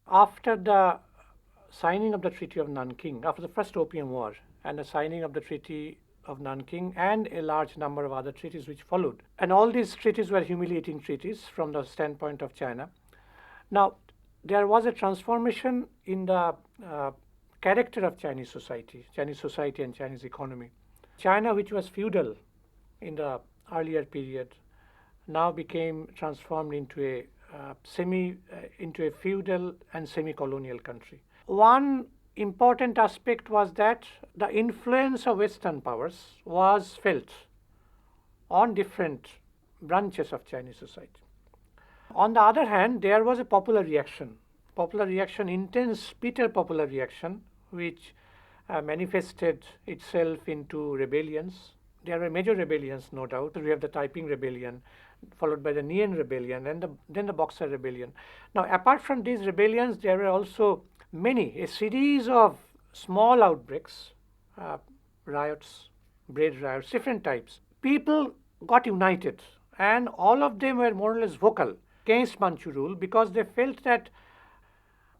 After the signing of the Treaty of Nanking, after the First Opium War, and the signing of the Treaty of Nanking and a large number of other treaties which followed. And all these treaties were humiliating treaties from the standpoint of China. Now, there was a transformation in the character of Chinese society and Chinese economy. China, which was feudal in the earlier period, now became transformed into a into a feudal and semi-colonial country. One important aspect was that the influence of Western powers was felt on different branches of Chinese society. On the other hand, there was a popular reaction, intense, bitter popular reaction, which manifested itself into rebellions. There were major rebellions, no doubt. We have the Taiping Rebellion, followed by the Nian Rebellion, and then the Boxer Rebellion. Now, apart from these rebellions, there were also a series of small outbreaks, riots, bread riots, different types. People got united, and all of them were more or less vocal against Manchu rule because they felt that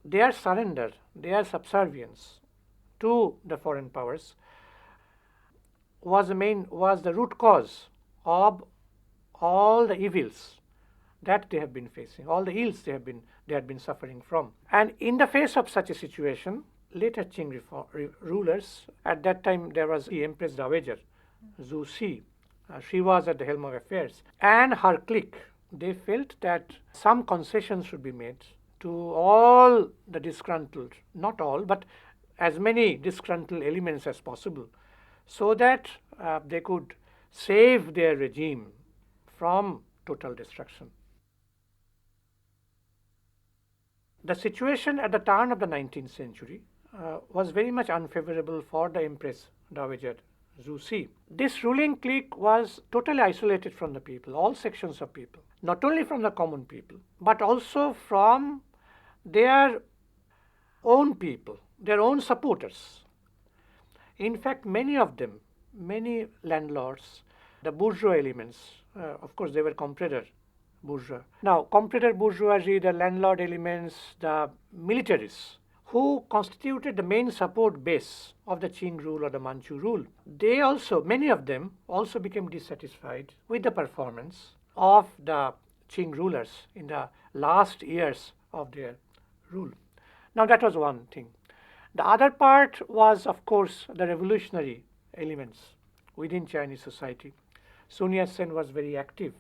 their surrender, their subservience to the foreign powers was the root cause of all the evils that they have been facing, all the ills they had been suffering from. And in the face of such a situation, later Qing rulers, at that time there was the Empress Dowager, Zhu Si, she was at the helm of affairs, and her clique, they felt that some concessions should be made to all the disgruntled, not all, but as many disgruntled elements as possible, so that they could save their regime from total destruction. The situation at the turn of the 19th century was very much unfavorable for the Empress Dowager Zhu Si. This ruling clique was totally isolated from the people, all sections of people, not only from the common people, but also from their own people, their own supporters. In fact, many of them, many landlords, the bourgeois elements, of course, they were comprador bourgeois. Now, comprador bourgeoisie, the landlord elements, the militaries, who constituted the main support base of the Qing rule or the Manchu rule, they also, many of them, also became dissatisfied with the performance of the Qing rulers in the last years of their rule. Now, that was one thing. The other part was, of course, the revolutionary elements within Chinese society. Sun Yat-sen was very active.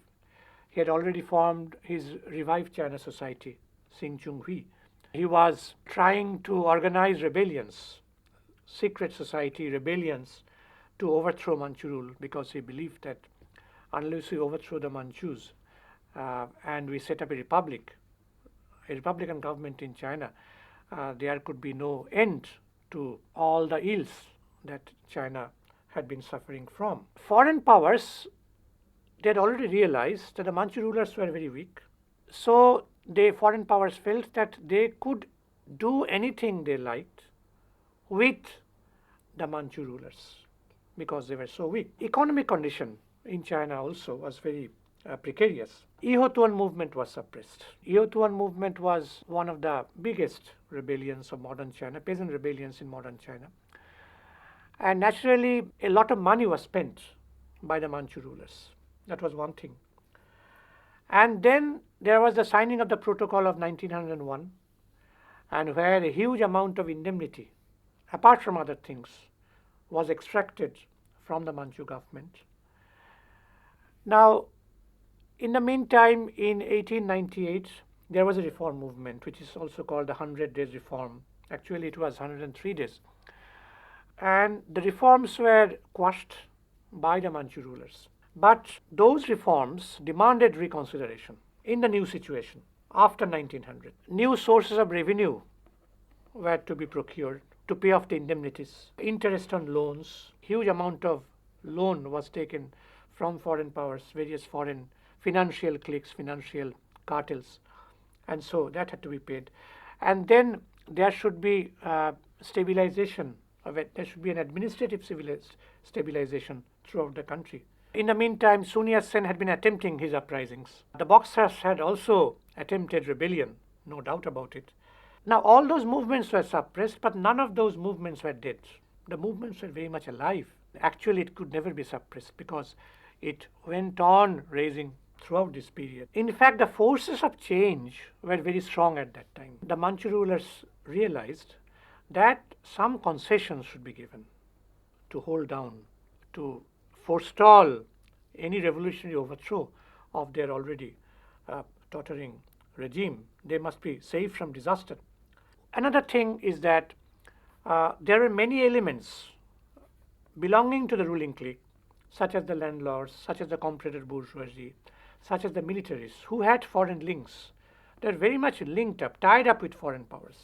He had already formed his revived China Society, Xing Chung Hui. He was trying to organize rebellions, secret society rebellions, to overthrow Manchu rule, because he believed that unless we overthrow the Manchus and we set up a republican government in China, there could be no end to all the ills that China had been suffering from. Foreign powers, they had already realized that the Manchu rulers were very weak. So the foreign powers felt that they could do anything they liked with the Manchu rulers because they were so weak. Economic condition in China also was very precarious. Yiho-Tuan movement was suppressed. Yiho-Tuan movement was one of the biggest rebellions of modern China, peasant rebellions in modern China. And naturally, a lot of money was spent by the Manchu rulers. That was one thing. And then there was the signing of the Protocol of 1901, and where a huge amount of indemnity, apart from other things, was extracted from the Manchu government. Now, in the meantime, in 1898, there was a reform movement, which is also called the 100 Days Reform. Actually, it was 103 days. And the reforms were quashed by the Manchu rulers. But those reforms demanded reconsideration in the new situation after 1900. New sources of revenue were to be procured to pay off the indemnities, interest on loans. Huge amount of loan was taken from foreign powers, various foreign financial cliques, financial cartels, and so that had to be paid. And then there should be stabilization of it. There should be an administrative stabilization throughout the country. In the meantime, Sun Yat-sen had been attempting his uprisings. The Boxers had also attempted rebellion, no doubt about it. Now, all those movements were suppressed, but none of those movements were dead. The movements were very much alive. Actually, it could never be suppressed because it went on raising throughout this period. In fact, the forces of change were very strong at that time. The Manchu rulers realized that some concessions should be given to hold down, to forestall any revolutionary overthrow of their already tottering regime. They must be saved from disaster. Another thing is that there are many elements belonging to the ruling clique, such as the landlords, such as the comprador bourgeoisie, such as the militaries, who had foreign links. They're very much linked up, tied up with foreign powers.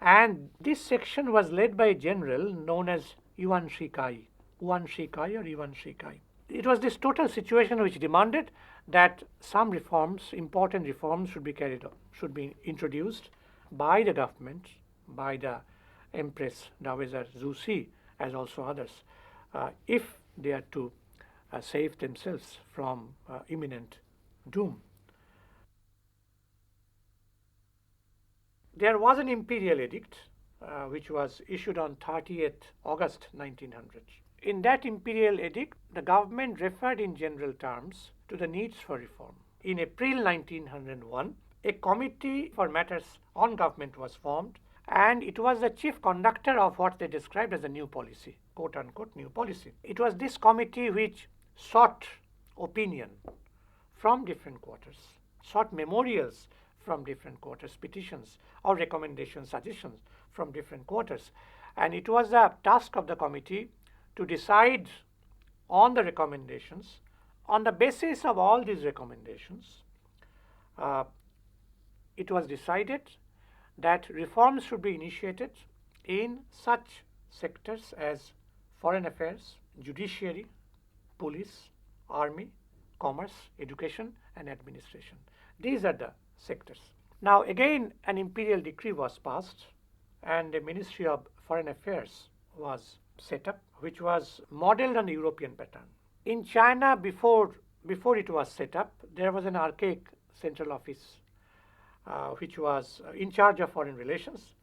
And this section was led by a general known as Yuan Shikai, or Yuan Shikai. It was this total situation which demanded that some reforms, important reforms, should be carried out, should be introduced by the government, by the Empress Dowager Zusi, as also others, if they are to save themselves from imminent doom. There was an imperial edict which was issued on 30th August 1900. In that imperial edict, the government referred in general terms to the needs for reform. In April 1901, a committee for matters on government was formed, and it was the chief conductor of what they described as a new policy, quote unquote new policy. It was this committee which sought opinion from different quarters, sought memorials from different quarters, petitions or recommendations, suggestions from different quarters. And it was the task of the committee to decide on the recommendations. On the basis of all these recommendations, it was decided that reforms should be initiated in such sectors as foreign affairs, judiciary, police, army, commerce, education, and administration. These are the sectors. Now, again, an imperial decree was passed, and a Ministry of Foreign Affairs was set up, which was modeled on the European pattern. In China, before it was set up, there was an archaic central office which was in charge of foreign relations,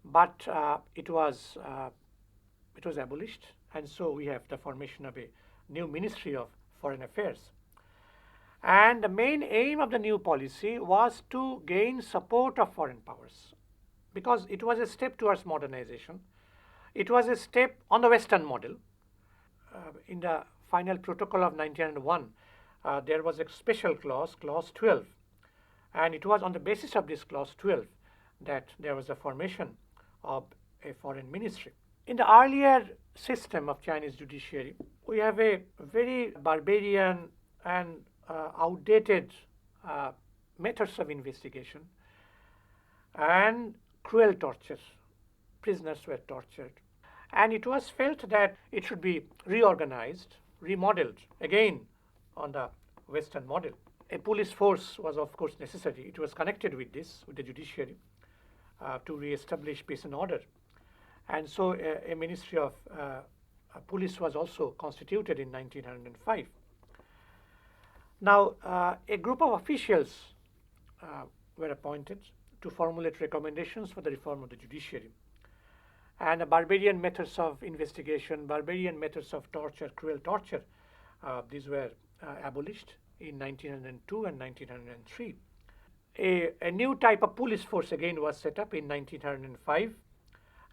but it was abolished, and so we have the formation of a new Ministry of Foreign Affairs. And the main aim of the new policy was to gain support of foreign powers, because it was a step towards modernization. It was a step on the Western model. In the final protocol of 1901, there was a special clause, clause 12, and it was on the basis of this clause 12 that there was a formation of a foreign ministry. In the earlier system of Chinese judiciary, we have a very barbarian and outdated methods of investigation and cruel torture. Prisoners were tortured. And it was felt that it should be reorganized, remodeled, again on the Western model. A police force was, of course, necessary. It was connected with this, with the judiciary, to re-establish peace and order. And so a Ministry of Police was also constituted in 1905. Now, a group of officials were appointed to formulate recommendations for the reform of the judiciary. And the barbarian methods of investigation, barbarian methods of torture, cruel torture, these were abolished in 1902 and 1903. A new type of police force again was set up in 1905,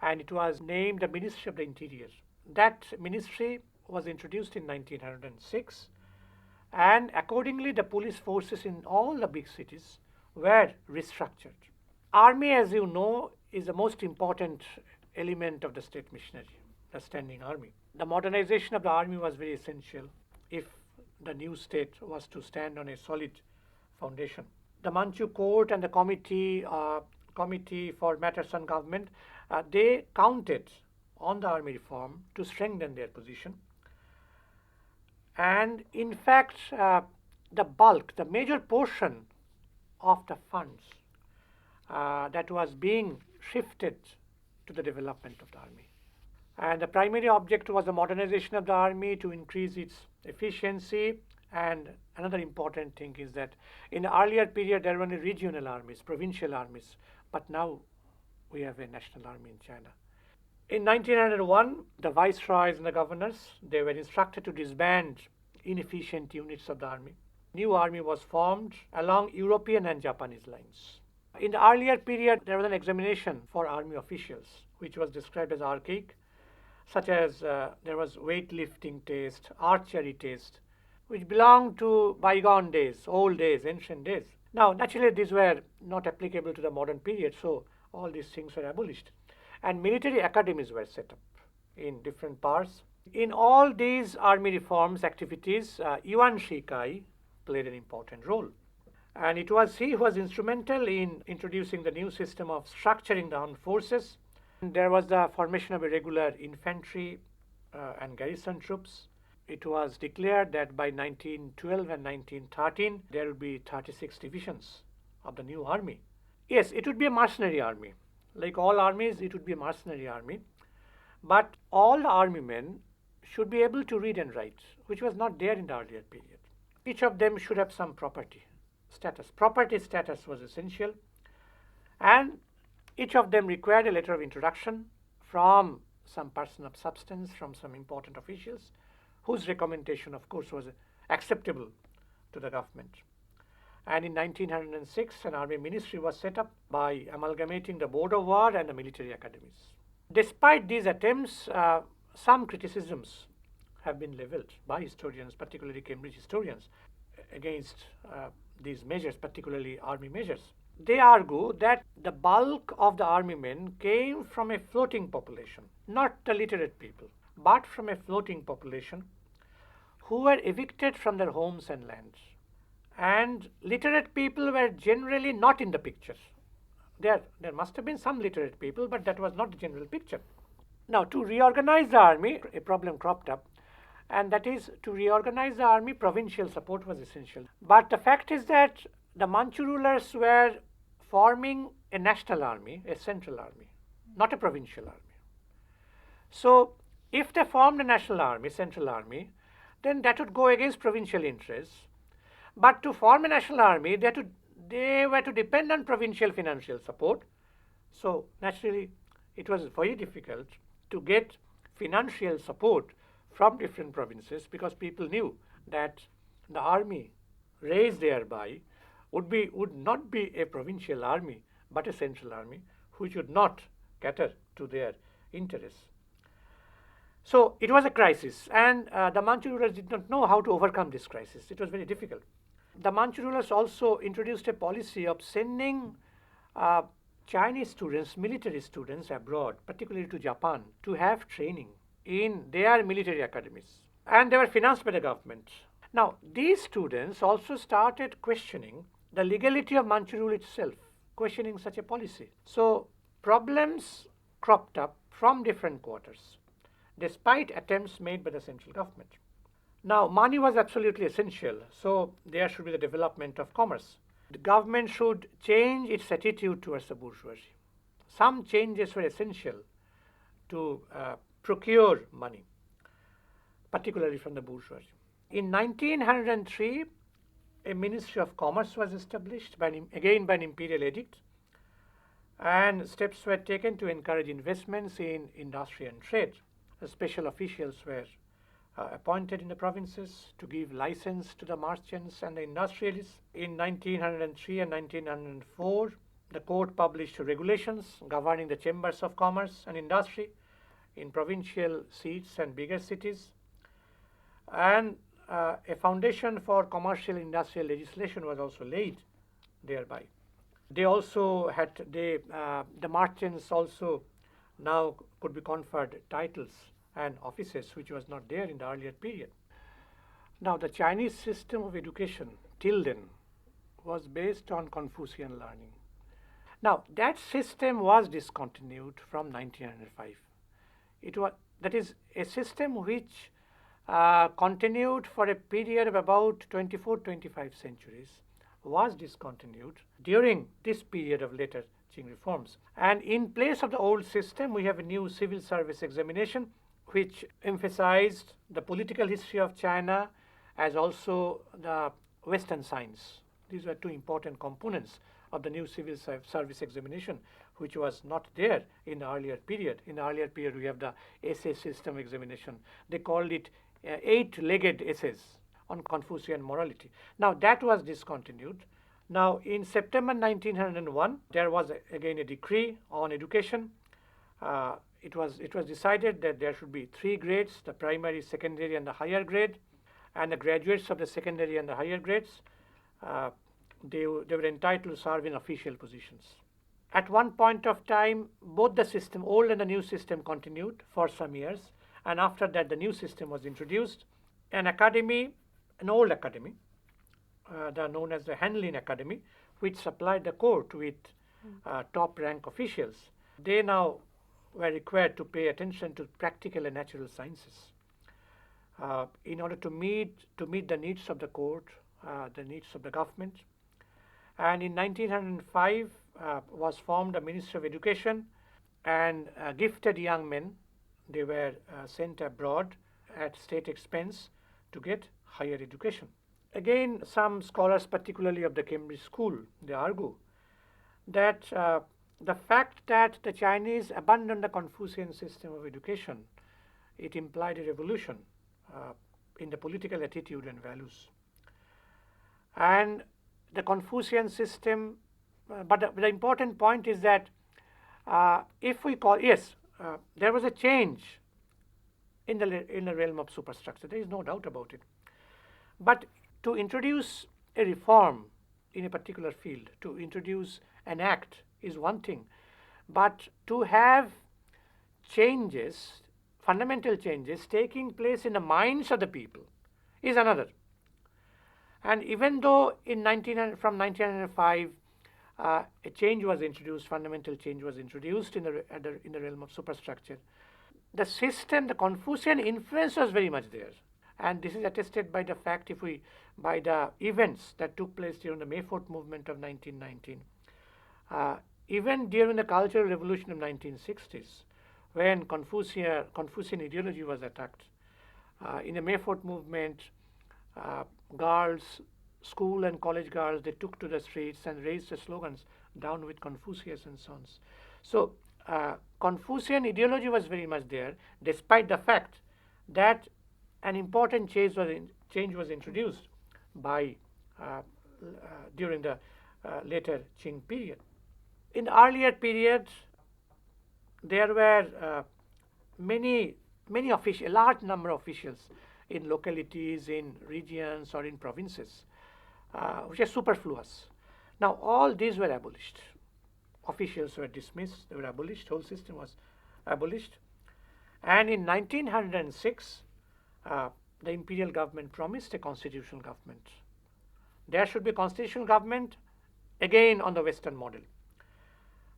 and it was named the Ministry of the Interior. That ministry was introduced in 1906, and accordingly the police forces in all the big cities were restructured. Army, as you know, is the most important element of the state machinery, the standing army. The modernization of the army was very essential if the new state was to stand on a solid foundation. The Manchu court and the committee for matters on government, they counted on the army reform to strengthen their position. And in fact, the major portion of the funds that was being shifted to the development of the army. And the primary object was the modernization of the army to increase its efficiency And another important thing is that in the earlier period there were only regional armies, provincial armies, but now we have a national army in China. In 1901, the viceroys and the governors, they were instructed to disband inefficient units of the army. New army was formed along European and Japanese lines. In the earlier period, there was an examination for army officials, which was described as archaic, such as there was weightlifting test, archery test, which belonged to bygone days, old days, ancient days. Now, naturally, these were not applicable to the modern period, so all these things were abolished. And military academies were set up in different parts. In all these army reforms activities, Yuan Shikai played an important role. And it was he who was instrumental in introducing the new system of structuring the armed forces. There was the formation of irregular infantry and garrison troops. It was declared that by 1912 and 1913, there would be 36 divisions of the new army. Yes, it would be a mercenary army. Like all armies, it would be a mercenary army. But all the army men should be able to read and write, which was not there in the earlier period. Each of them should have some property status. Property status was essential. And each of them required a letter of introduction from some person of substance, from some important officials, whose recommendation, of course, was acceptable to the government. And in 1906, an army ministry was set up by amalgamating the Board of War and the military academies. Despite these attempts, some criticisms have been leveled by historians, particularly Cambridge historians, against these measures, particularly army measures. They argue that the bulk of the army men came from a floating population, not the literate people, but from a floating population who were evicted from their homes and lands. And literate people were generally not in the picture. There must have been some literate people, but that was not the general picture. Now, to reorganize the army, a problem cropped up, and that is to reorganize the army, provincial support was essential. But the fact is that the Manchu rulers were forming a national army, a central army, not a provincial army. So, if they formed a national army, central army, then that would go against provincial interests. But to form a national army, they were to depend on provincial financial support. So naturally, it was very difficult to get financial support from different provinces because people knew that the army raised thereby would not be a provincial army, but a central army, which would not cater to their interests. So it was a crisis, and the Manchu rulers did not know how to overcome this crisis. It was very difficult. The Manchu rulers also introduced a policy of sending Chinese students, military students abroad, particularly to Japan, to have training in their military academies. And they were financed by the government. Now, these students also started questioning the legality of Manchu rule itself, questioning such a policy. So, problems cropped up from different quarters, despite attempts made by the central government. Now, money was absolutely essential, so there should be the development of commerce. The government should change its attitude towards the bourgeoisie. Some changes were essential to procure money, particularly from the bourgeoisie. In 1903, a Ministry of Commerce was established, again by an imperial edict, and steps were taken to encourage investments in industry and trade. The special officials were appointed in the provinces to give license to the merchants and the industrialists. In 1903 and 1904, the court published regulations governing the chambers of commerce and industry in provincial seats and bigger cities, and a foundation for commercial industrial legislation was also laid thereby. They also had the merchants also now could be conferred titles and offices, which was not there in the earlier period. Now, the Chinese system of education till then was based on Confucian learning. Now, that system was discontinued from 1905. That is a system which continued for a period of about 24-25 centuries, was discontinued during this period of later Qing reforms. And in place of the old system, we have a new civil service examination which emphasized the political history of China as also the Western science. These were two important components of the new civil service examination, which was not there in the earlier period. In the earlier period, we have the essay system examination. They called it 8-legged essays on Confucian morality. Now, that was discontinued. Now, in September 1901, there was again a decree on education. It was decided that there should be 3 grades: the primary, secondary, and the higher grade. And the graduates of the secondary and the higher grades, they were entitled to serve in official positions. At one point of time, both the system, old and the new system, continued for some years. And after that, the new system was introduced. An academy, an old academy, known as the Hanlin Academy, which supplied the court with top rank officials. They now were required to pay attention to practical and natural sciences in order to meet the needs of the court, the needs of the government. And in 1905 was formed a Ministry of Education, and gifted young men, they were sent abroad at state expense to get higher education. Again, some scholars, particularly of the Cambridge School, they argue that the fact that the Chinese abandoned the Confucian system of education, it implied a revolution in the political attitude and values. And the Confucian system, but the important point is that if we call, yes, there was a change in the realm of superstructure, there is no doubt about it. But to introduce a reform in a particular field, to introduce an act is one thing, but to have changes, fundamental changes taking place in the minds of the people is another. And even though from 1905 a change was introduced, fundamental change was introduced in the realm of superstructure, the system, the Confucian influence was very much there. And this is attested by the fact, by the events that took place during the May 4th movement of 1919. Even during the Cultural Revolution of 1960s, when Confucian ideology was attacked, in the May 4th movement, girls, school and college girls, they took to the streets and raised the slogans, "Down with Confucius" and so on. So Confucian ideology was very much there, despite the fact that an important change was introduced by during the later Qing period. In the earlier period, there were many officials, a large number of officials in localities, in regions, or in provinces, which are superfluous. Now, all these were abolished. Officials were dismissed, they were abolished, whole system was abolished. And in 1906, the imperial government promised a constitutional government. There should be a constitutional government, again on the Western model.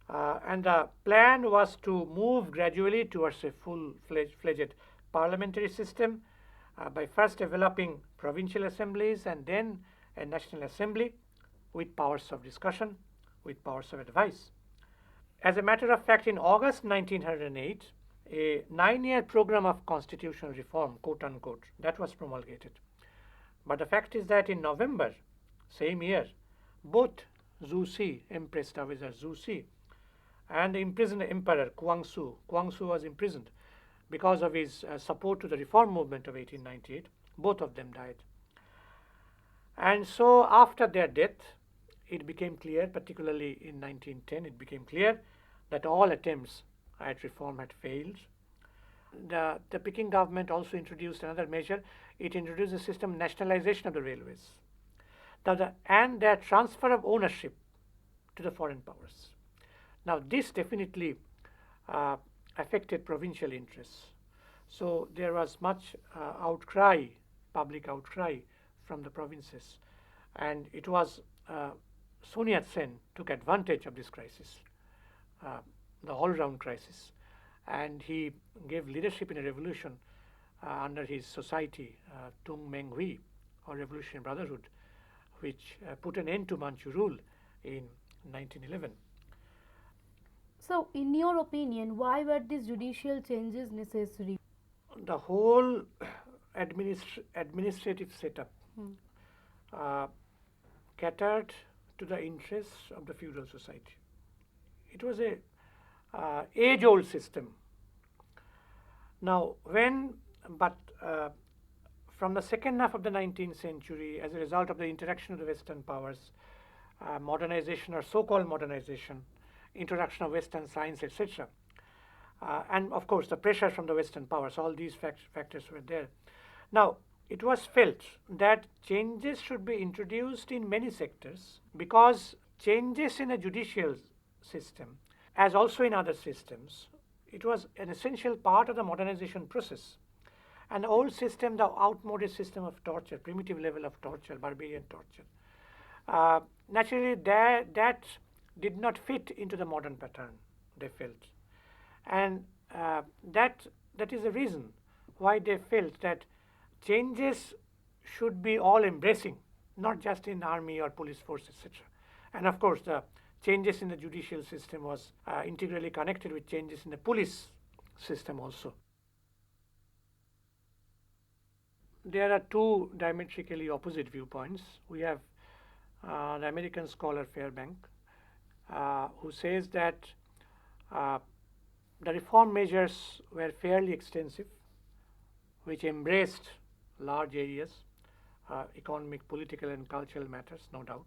And the plan was to move gradually towards a full-fledged parliamentary system by first developing provincial assemblies and then a national assembly with powers of discussion, with powers of advice. As a matter of fact, in August 1908, a 9-year program of constitutional reform, quote unquote, that was promulgated. But the fact is that in November, same year, both Zhu Si, Empress Dowager Zhu Si, and the imprisoned emperor Guangxu was imprisoned because of his support to the reform movement of 1898. Both of them died. And so after their death, it became clear, particularly in 1910, it became clear that all attempts at reform had failed. The Peking government also introduced another measure. It introduced a system of nationalization of the railways and their transfer of ownership to the foreign powers. Now, this definitely affected provincial interests. So there was much outcry, public outcry from the provinces. And it was Sun Yat-sen took advantage of this crisis, the all-round crisis. And he gave leadership in a revolution under his society, Tung Meng Hui, or Revolutionary Brotherhood, which put an end to Manchu rule in 1911. So, in your opinion, why were these judicial changes necessary? The whole administrative setup catered to the interests of the feudal society. It was a age-old system. Now, from the second half of the 19th century, as a result of the interaction of the Western powers, modernization or so-called modernization, introduction of Western science, etc., and of course the pressure from the Western powers, all these factors were there. Now, it was felt that changes should be introduced in many sectors because changes in a judicial system, as also in other systems, it was an essential part of the modernization process. An old system, the outmoded system of torture, primitive level of torture, barbarian torture, naturally that did not fit into the modern pattern, they felt. And that is the reason why they felt that changes should be all embracing, not just in army or police force, etc. And of course, the changes in the judicial system was integrally connected with changes in the police system also. There are two diametrically opposite viewpoints. We have the American scholar Fairbank, who says that the reform measures were fairly extensive, which embraced large areas, economic, political, and cultural matters, no doubt.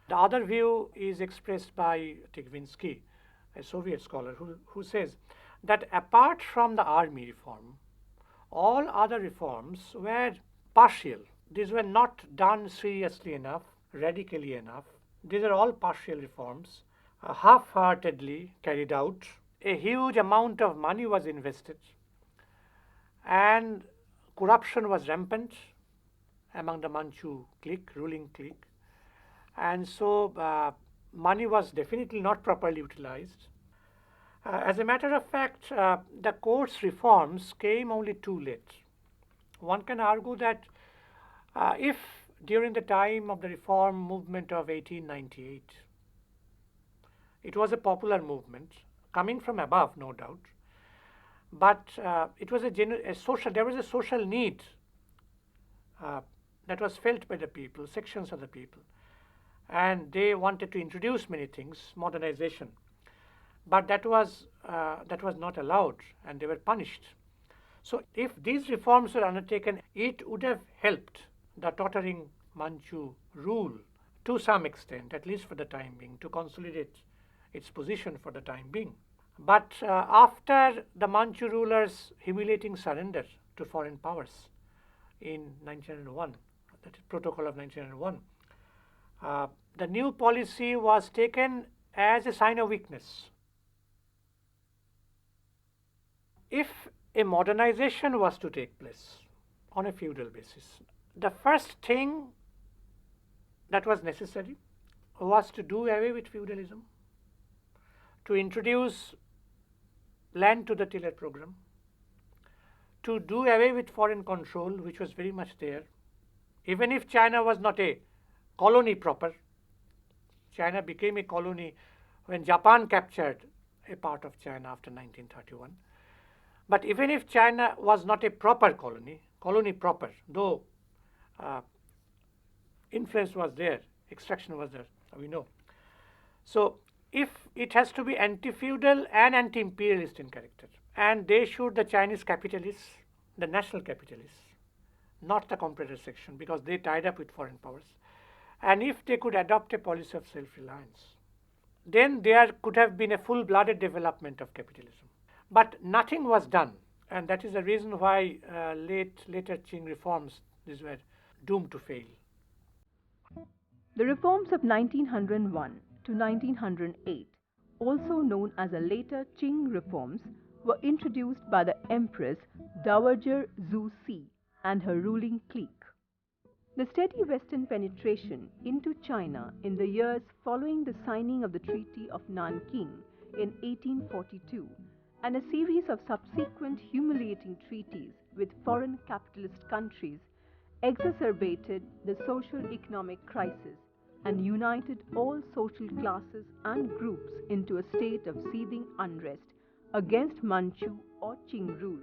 The other view is expressed by Tigvinsky, a Soviet scholar, who says that apart from the army reform, all other reforms were partial. These were not done seriously enough, radically enough. These are all partial reforms, half-heartedly carried out. A huge amount of money was invested, and corruption was rampant among the Manchu clique, ruling clique. And so money was definitely not properly utilized. As a matter of fact, the courts reforms came only too late. One can argue that if during the time of the reform movement of 1898, it was a popular movement, coming from above, no doubt, but it was there was a social need that was felt by the people, sections of the people, and they wanted to introduce many things, modernization, but that was not allowed, and they were punished. So if these reforms were undertaken, it would have helped the tottering Manchu rule to some extent, at least for the time being, to consolidate its position for the time being. But after the Manchu rulers' humiliating surrender to foreign powers in 1901, that is Protocol of 1901, the new policy was taken as a sign of weakness. If a modernization was to take place on a feudal basis, the first thing that was necessary was to do away with feudalism, to introduce land to the tiller program, to do away with foreign control, which was very much there. Even if China was not a colony proper, China became a colony when Japan captured a part of China after 1931. But even if China was not a proper colony proper, though influence was there, extraction was there, we know. So if it has to be anti-feudal and anti-imperialist in character, and the Chinese capitalists, the national capitalists, not the competitor section, because they tied up with foreign powers, and if they could adopt a policy of self-reliance, then there could have been a full-blooded development of capitalism. But nothing was done, and that is the reason why later Qing reforms, these were doomed to fail. The reforms of 1901 to 1908, also known as the later Qing reforms, were introduced by the Empress Dowager Zhu Si and her ruling clique. The steady Western penetration into China in the years following the signing of the Treaty of Nanking in 1842 and a series of subsequent humiliating treaties with foreign capitalist countries exacerbated the social-economic crisis and united all social classes and groups into a state of seething unrest against Manchu or Qing rule.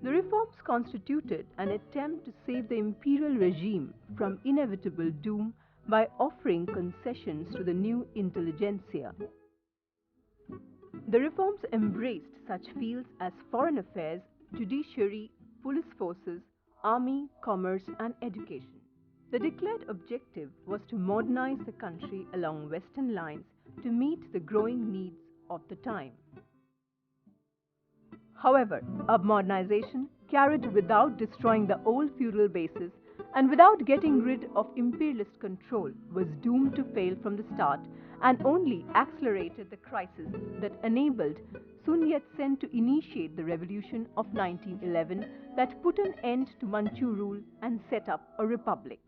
The reforms constituted an attempt to save the imperial regime from inevitable doom by offering concessions to the new intelligentsia. The reforms embraced such fields as foreign affairs, judiciary, police forces, army, commerce, and education. The declared objective was to modernize the country along Western lines to meet the growing needs of the time. However, modernization, carried without destroying the old feudal bases and without getting rid of imperialist control, was doomed to fail from the start and only accelerated the crisis that enabled Sun Yat-sen to initiate the revolution of 1911 that put an end to Manchu rule and set up a republic.